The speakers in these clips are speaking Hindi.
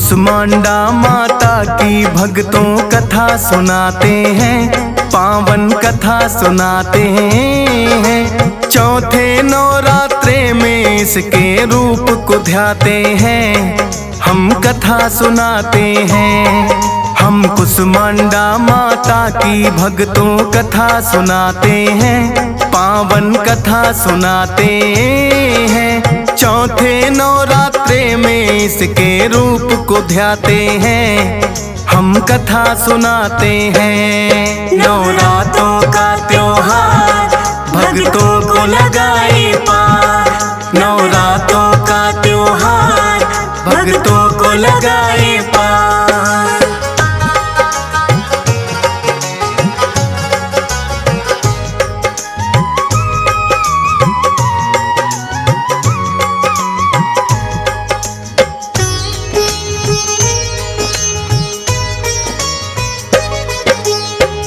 कुसमांडा माता की भक्तों कथा सुनाते हैं, पावन कथा सुनाते हैं। चौथे नवरात्रे में इसके रूप को ध्याते हैं, हम कथा सुनाते हैं। हम कुसमांडा माता की भक्तों कथा सुनाते हैं, पावन कथा सुनाते हैं। चौथे नवरात्रे में इसके रूप को ध्याते हैं, हम कथा सुनाते हैं। नवरात्रों का त्योहार भक्तों को लगाए पार, नवरात्रों का त्योहार भक्तों को लगाए पार।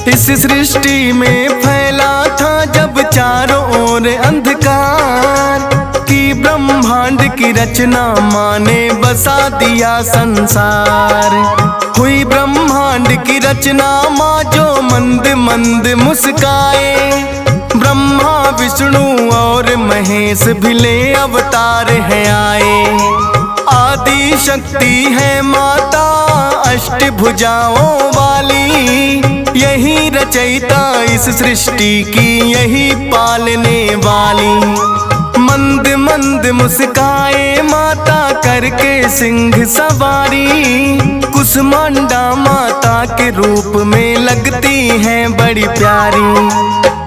इस सृष्टि में फैला था जब चारों ओर अंधकार, कि ब्रह्मांड की रचना माँ ने बसा दिया संसार। हुई ब्रह्मांड की रचना माँ जो मंद मंद मुस्काए, ब्रह्मा विष्णु और महेश भी ले अवतार है आए। आदि शक्ति है माता अष्टभुजाओं वाली, यही रचयिता इस सृष्टि की, यही पालने वाली। मंद मंद मुस्काए माता करके सिंह सवारी, कुसमांडा माता के रूप में लगती है बड़ी प्यारी।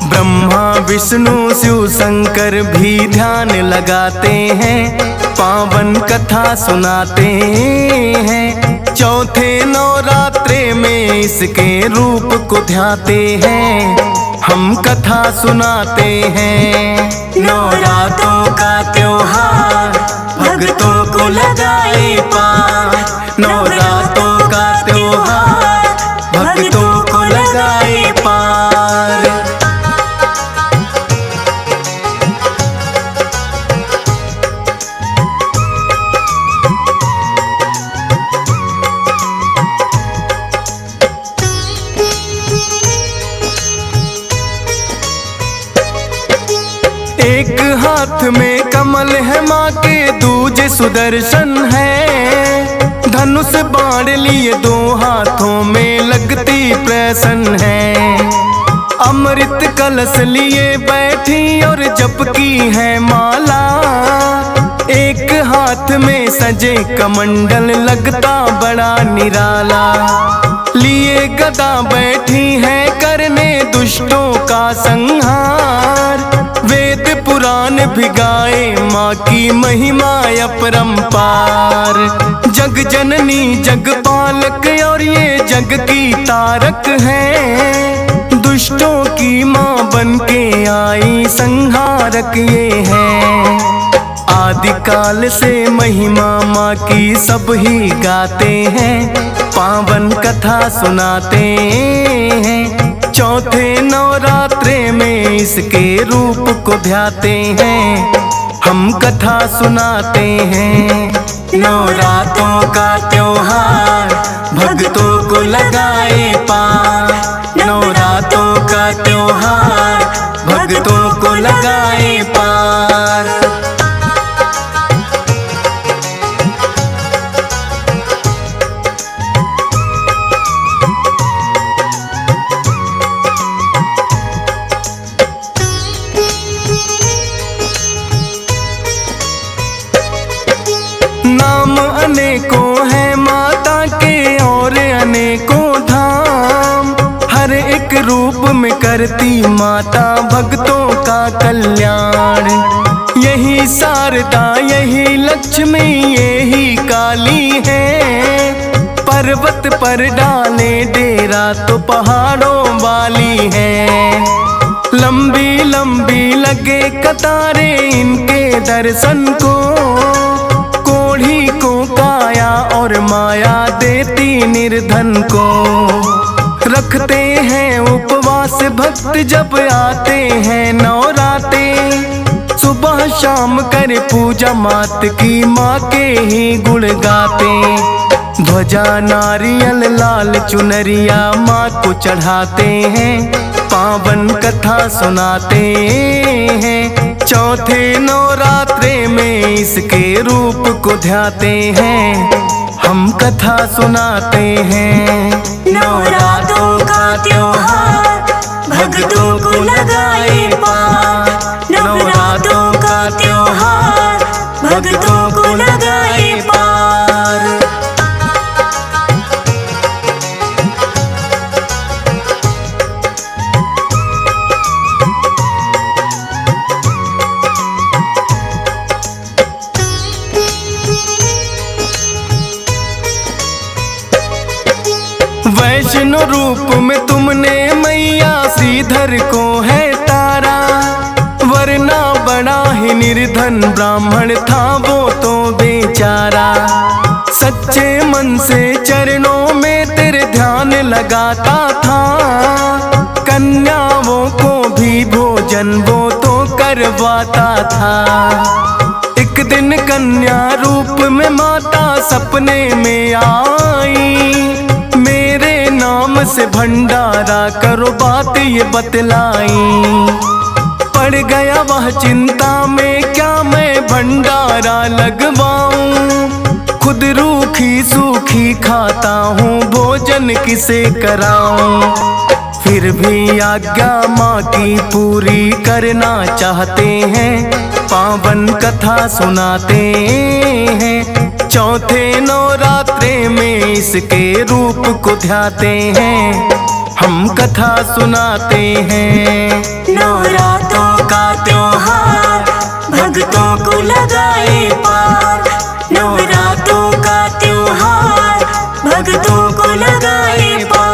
ब्रह्मा विष्णु शिव शंकर भी ध्यान लगाते हैं, पावन कथा सुनाते हैं। चौथे नवरात्रे में इसके रूप को ध्याते हैं, हम कथा सुनाते हैं। नवरात्रों का त्योहार भक्तों को लगाए पार, नवरात्रों का त्योहार भक्तों को लगाए पार। एक हाथ में कमल है माँ के, दूजे सुदर्शन है। धनुष बाण लिए दो हाथों में लगती प्रसन्न है। अमृत कलश लिए बैठी और जपकी है माला, एक हाथ में सजे कमंडल लगता बड़ा निराला। लिए गदा बैठी है करने दुष्टों का संहार, वेद पुराण भी गाए माँ की महिमा अपरंपार। जग जननी जग पालक और ये जग की तारक है, दुष्टों की माँ बन के आई संहारक ये है। आदिकाल से महिमा माँ की सब ही गाते हैं, पावन कथा सुनाते हैं। चौथे नवरात्रे में इसके रूप को ध्याते हैं, हम कथा सुनाते हैं। नवरात्रों का त्योहार भक्तों को लगाए पार, नवरात्रों का त्योहार भक्तों को लगाए पार। नाम अनेकों है माता के और अनेकों धाम, हर एक रूप में करती माता भक्तों का कल्याण। यही शारदा यही लक्ष्मी यही काली है, पर्वत पर डाले डेरा तो पहाड़ों वाली है। लंबी लंबी लगे कतारे इनके दर्शन को, कोढ़ी को काया और माया देती निर्धन को। रखते हैं उपवास भक्त जब आते हैं नवराते, सुबह शाम करे पूजा मात की, माँ के ही गुण गाते। ध्वजा नारियल लाल चुनरिया माँ को चढ़ाते हैं, पावन कथा सुनाते हैं। चौथे नवरात्रे में इसके रूप को ध्याते हैं, हम कथा सुनाते हैं। नवरात्रों का त्योहार भक्तों को लगाए पार, नवरात्रों का त्योहार भक्तों को लगाए पार। वैष्णो रूप में तुमने मैया श्रीधर को है तारा, वरना बड़ा ही निर्धन ब्राह्मण था वो तो बेचारा। सच्चे मन से चरणों में तेरे ध्यान लगाता था, कन्याओं को भी भोजन वो तो करवाता था। एक दिन कन्या रूप में माता सपने में आई, नाम से भंडारा करो बात ये बतलाई। पड़ गया वह चिंता में, क्या मैं भंडारा लगवाऊं, खुद रूखी सूखी खाता हूँ भोजन किसे कराऊं। फिर भी आज्ञा माँ की पूरी करना चाहते हैं, पावन कथा सुनाते हैं। चौथे नवरात्रे में इसके रूप को ध्याते हैं, हम कथा सुनाते हैं। नवरात्रों का त्योहार भक्तों को लगाए पार, नवरात्रों का त्योहार भक्तों को लगाए पार।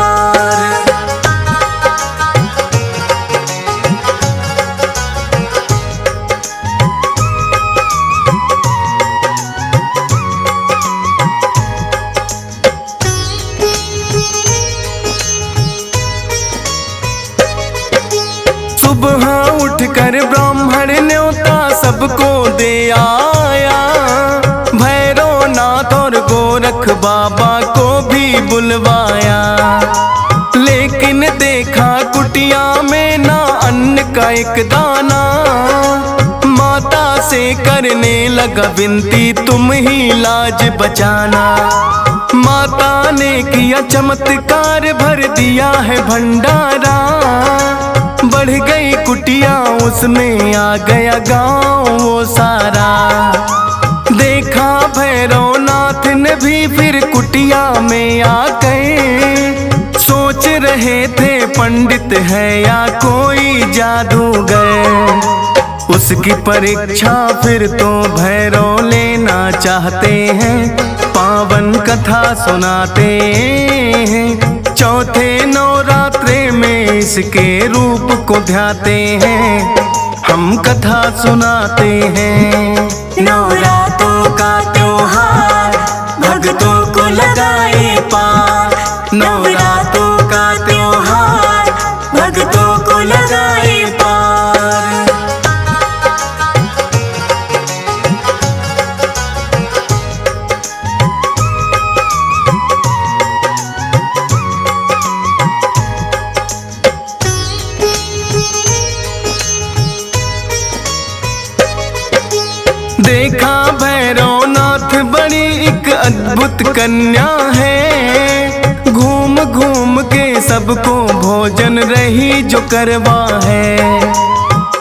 सुबह उठकर ब्राह्मण न्योता सबको दे आया, भैरव नाथ और गोरख बाबा को भी बुलवाया। लेकिन देखा कुटिया में ना अन्न का एक दाना, माता से करने लगा विनती तुम ही लाज बचाना। माता ने किया चमत्कार भर दिया है भंडारा, बढ़ गई कुटिया उसमें आ गया गाँव वो सारा। देखा भैरवनाथ ने भी फिर कुटिया में आ गए, सोच रहे थे पंडित है या कोई जादूगर। उसकी परीक्षा फिर तो भैरव लेना चाहते हैं, पावन कथा सुनाते हैं। चौथे नवरात्रे में इसके रूप को ध्याते हैं, हम कथा सुनाते हैं। नवरात्रों का त्योहार भक्तों को लगाए पार, नवरात्रों का त्योहार भक्तों को लगाए पार। देखा भैरवनाथ बड़ी एक अद्भुत कन्या है, घूम घूम के सबको भोजन रही जो करवा है।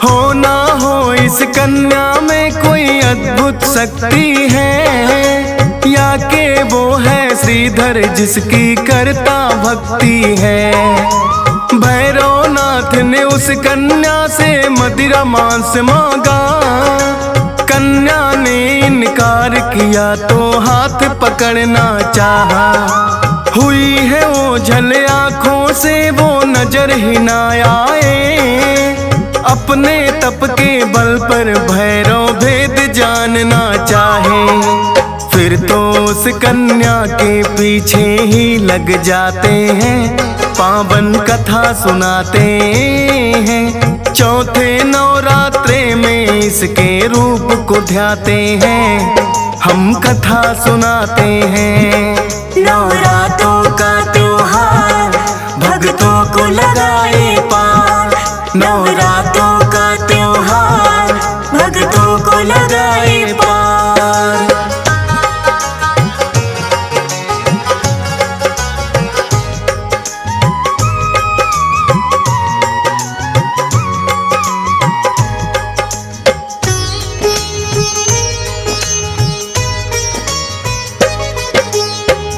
हो ना हो इस कन्या में कोई अद्भुत शक्ति है, या के वो है श्रीधर जिसकी करता भक्ति है। भैरवनाथ ने उस कन्या से मदिरा मांस मांगा, कन्या ने इनकार किया तो हाथ पकड़ना चाहा। हुई है ओझल आँखों से वो नजर ही ना आए, अपने तप के बल पर भैरव भेद जानना चाहे। फिर तो उस कन्या के पीछे ही लग जाते हैं, पावन कथा सुनाते हैं। चौथे नवरात्रे में इसके रूप को ध्याते हैं, हम कथा सुनाते हैं। नवरात्रों का त्योहार भक्तों को लगाए पार, नवरात्रों का त्योहार भक्तों को लगाए पार।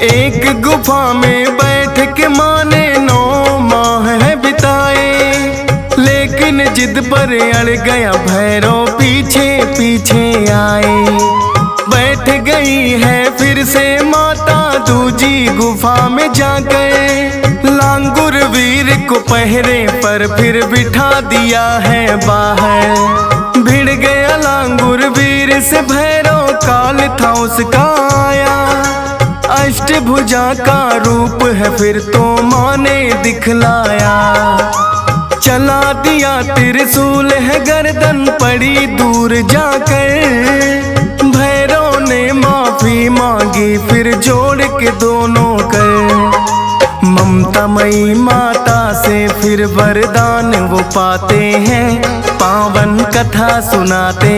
एक गुफा में बैठ के माँ ने 9 माह है बिताए, लेकिन जिद पर अड़ गया भैरव पीछे पीछे आए। बैठ गई है फिर से माता दूजी गुफा में जाकर, लांगुर वीर को पहरे पर फिर बिठा दिया है बाहर। भिड़ गया लांगुर वीर से भैरव, काल था उसका आया। अष्टभुजा का रूप है फिर तो माँ ने दिखलाया। चला दिया त्रिशूल है गर्दन पड़ी दूर जाकर, भैरव ने माफी मांगी फिर जोड़ के दोनों कर। ममतामयी माता से फिर वरदान वो पाते हैं, पावन कथा सुनाते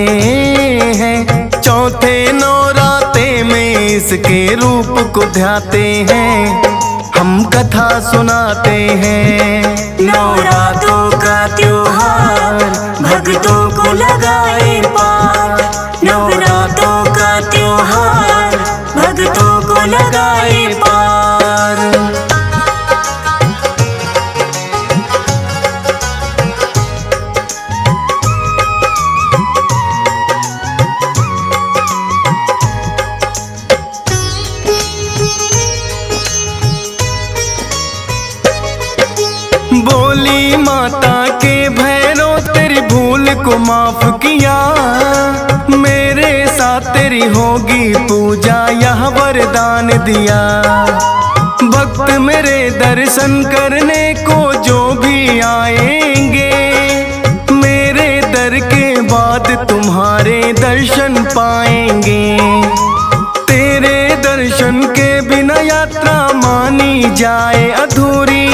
हैं। चौथे नवरात्रे में इसके रूप को ध्याते हैं, हम कथा सुनाते हैं। नवरात्रों का त्योहार भक्तों को लगाए पार, नवरात्रों का त्योहार भक्तों को लगाए पार। बोली माता के भैरव तेरी भूल को माफ किया, मेरे साथ तेरी होगी पूजा यह वरदान दिया। भक्त मेरे दर्शन करने को जो भी आएंगे, मेरे दर के बाद तुम्हारे दर्शन पाएंगे। तेरे दर्शन के बिना यात्रा मानी जाए अधूरी,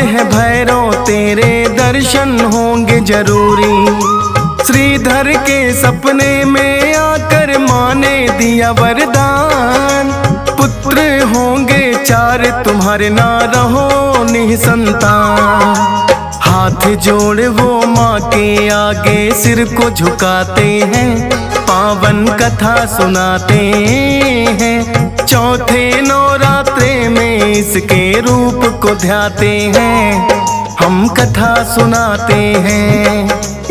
है भैरव तेरे दर्शन होंगे जरूरी। श्रीधर के सपने में आकर माँ ने दिया वरदान, पुत्र होंगे 4 तुम्हारे ना रहो निसंतान। हाथ जोड़ वो माँ के आगे सिर को झुकाते हैं, पावन कथा सुनाते हैं। चौथे नवरात्रे में इसके रूप को ध्याते हैं, हम कथा सुनाते हैं।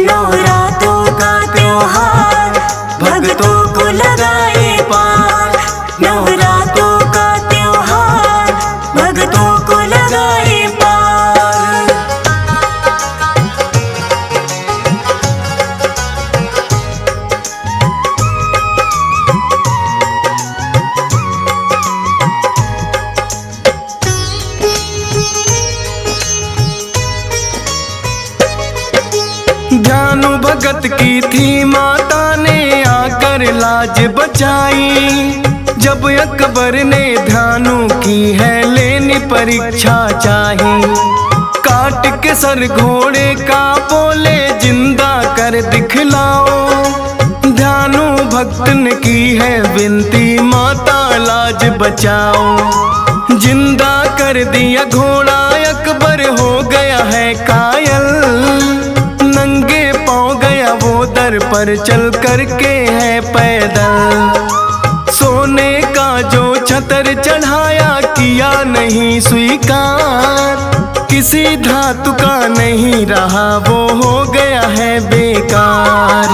नवरात्रों का त्योहार भक्तों को लगाए पार, नवरात्रों का त्योहार भक्तों को लगाए पार। ध्यानु भगत की थी माता ने आकर लाज बचाई, जब अकबर ने ध्यानु की है लेनी परीक्षा चाही। काट के सर घोड़े का बोले जिंदा कर दिखलाओ, ध्यानु भक्त ने की है विनती माता लाज बचाओ। जिंदा कर दिया घोड़ा अकबर हो गया है कायल, नंगे पाँव गया वो दर पर चल करके है पैदल। सोने का जो छतर चढ़ाया किया नहीं स्वीकार, किसी धातु का नहीं रहा वो हो गया है बेकार।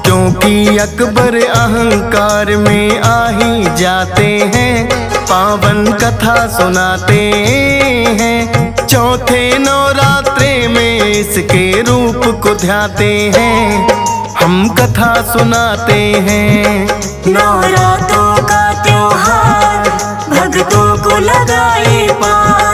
क्योंकि अकबर अहंकार में आ ही जाते हैं, पावन कथा सुनाते हैं। चौथे नवरात्रे में इसके रूप को ध्याते हैं, हम कथा सुनाते हैं। नवरात्रों का त्योहार भक्तों को लगाए पार,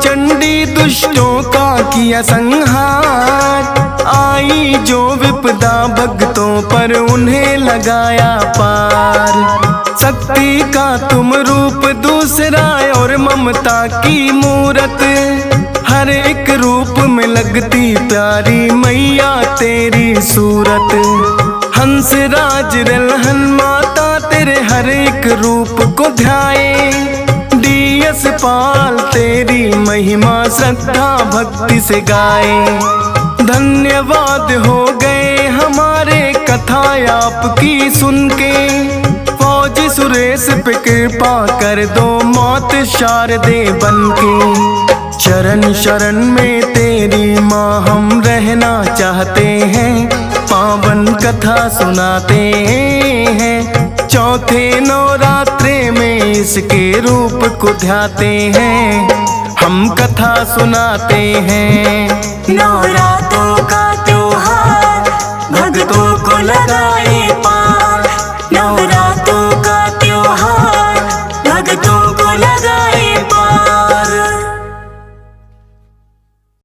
चंडी दुष्टों का किया संहार, आई जो विपदा भक्तों पर उन्हें लगाया पार। शक्ति का तुम रूप दूसरा और ममता की मूरत, हर एक रूप में लगती प्यारी मैया तेरी सूरत। हंस राज रलहन माता तेरे हर एक रूप को ध्याए, डीएस पाल तेरी महिमा श्रद्धा भक्ति से गाए। धन्यवाद हो गए हमारे कथा आपकी सुन के, फौज सुरेश पे कृपा कर दो मौत शारदे बनके। चरण शरण में तेरी माँ हम रहना चाहते हैं, पावन कथा सुनाते हैं। चौथे नवरात्रे में इसके रूप को ध्याते हैं, हम कथा सुनाते हैं। नवरात्रों का त्योहार भक्तों को लगाए